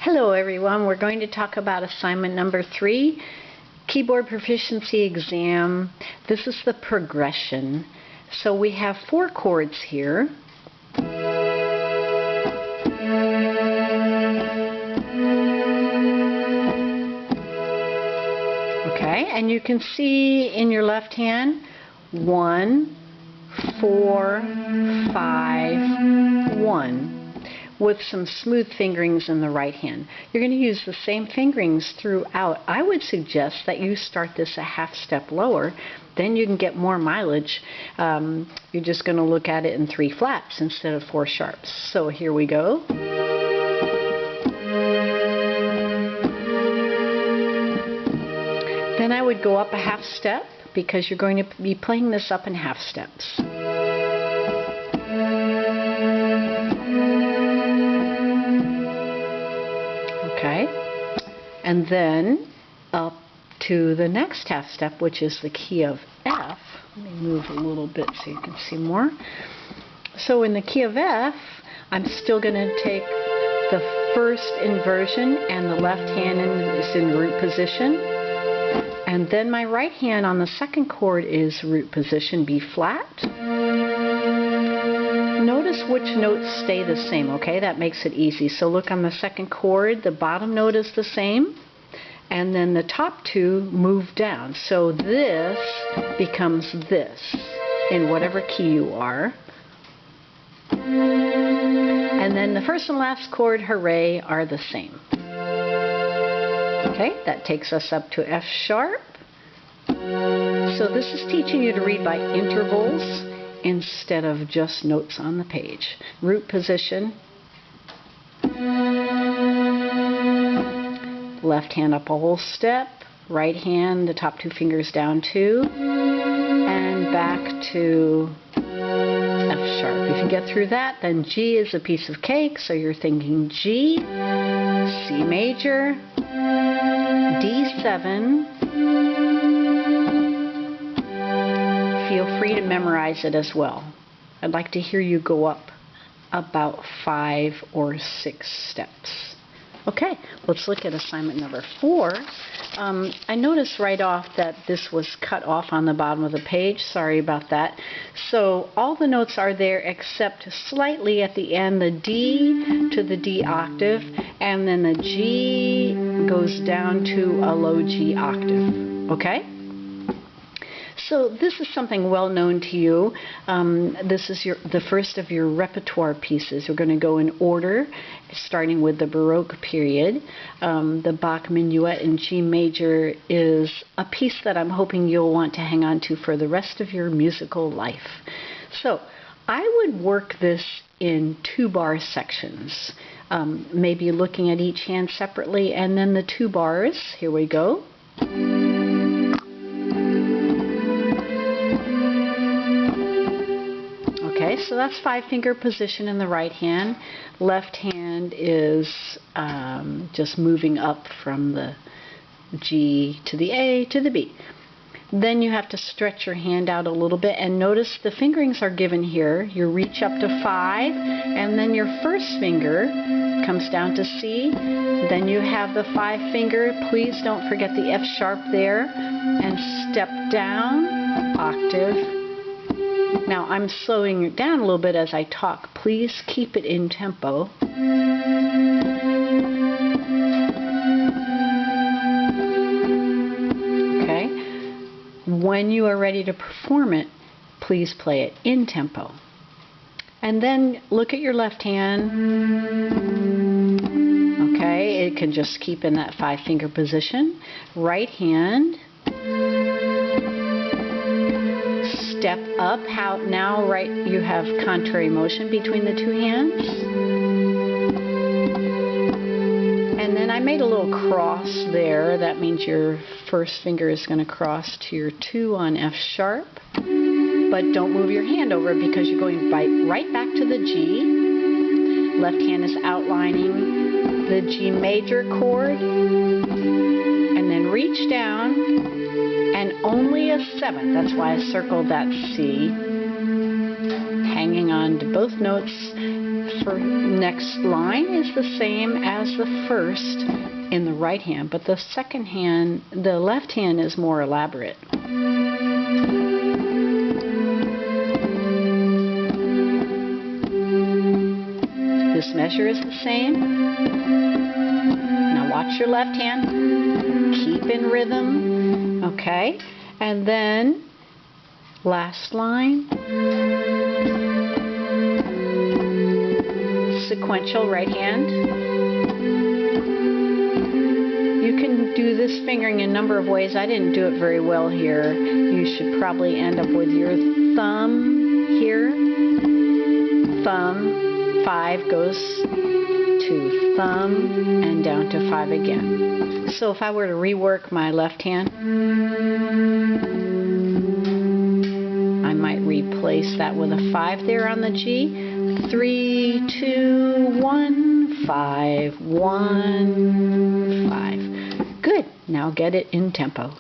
Hello everyone, we're going to talk about assignment number 3, keyboard proficiency exam. This is the progression. So we have 4 chords here. Okay, and you can see in your left hand 1, 4, 5, 1. With some smooth fingerings in the right hand. You're going to use the same fingerings throughout. I would suggest that you start this a half step lower, then you can get more mileage. You're just going to look at it in 3 flats instead of 4 sharps. So here we go. Then I would go up a half step because you're going to be playing this up in half steps. Okay, and then up to the next half step, which is the key of F. Let me move a little bit so you can see more. So in the key of F, I'm still going to take the first inversion and the left hand is in root position. And then my right hand on the second chord is root position, B flat. Notice which notes stay the same, okay? That makes it easy. So look on the second chord, the bottom note is the same, and then the top 2 move down. So this becomes this in whatever key you are. And then the first and last chord, hooray, are the same. Okay, that takes us up to F sharp. So this is teaching you to read by intervals instead of just notes on the page. Root position. Left hand up a whole step. Right hand, the top 2 fingers down 2. And back to F sharp. If you get through that, then G is a piece of cake. So you're thinking G, C major, D7. Feel free to memorize it as well. I'd like to hear you go up about 5 or 6 steps. Okay, let's look at assignment number 4. I noticed right off that this was cut off on the bottom of the page. Sorry about that. So all the notes are there except slightly at the end, the D to the D octave, and then the G goes down to a low G octave. Okay? So this is something well known to you. This is the first of your repertoire pieces. We're going to go in order, starting with the Baroque period. The Bach Minuet in G major is a piece that I'm hoping you'll want to hang on to for the rest of your musical life. So I would work this in 2-bar sections, maybe looking at each hand separately, and then the 2 bars. Here we go. Okay, so that's 5-finger position in the right hand. Left hand is just moving up from the G to the A to the B. Then you have to stretch your hand out a little bit, and notice the fingerings are given here. You reach up to 5, and then your first finger comes down to C. Then you have the 5-finger. Please don't forget the F sharp there, and step down, octave. Now I'm slowing it down a little bit as I talk. Please keep it in tempo. Okay. When you are ready to perform it, please play it in tempo. And then look at your left hand. Okay, it can just keep in that 5-finger position. Right hand. Step up. How now? Right, you have contrary motion between the 2 hands. And then I made a little cross there. That means your first finger is going to cross to your 2 on F sharp. But don't move your hand over because you're going right back to the G. Left hand is outlining the G major chord. And then reach down. And only a 7th, that's why I circled that C, hanging on to both notes, next line is the same as the first in the right hand, but the second hand, the left hand, is more elaborate. This measure is the same. Now watch your left hand. Keep in rhythm. Okay? And then last line. Sequential right hand. You can do this fingering a number of ways. I didn't do it very well here. You should probably end up with your thumb here. Thumb. 5 goes to thumb and down to 5 again. So if I were to rework my left hand, I might replace that with a 5 there on the G. 3, 2, 1, 5, 1, 5. Good. Now get it in tempo.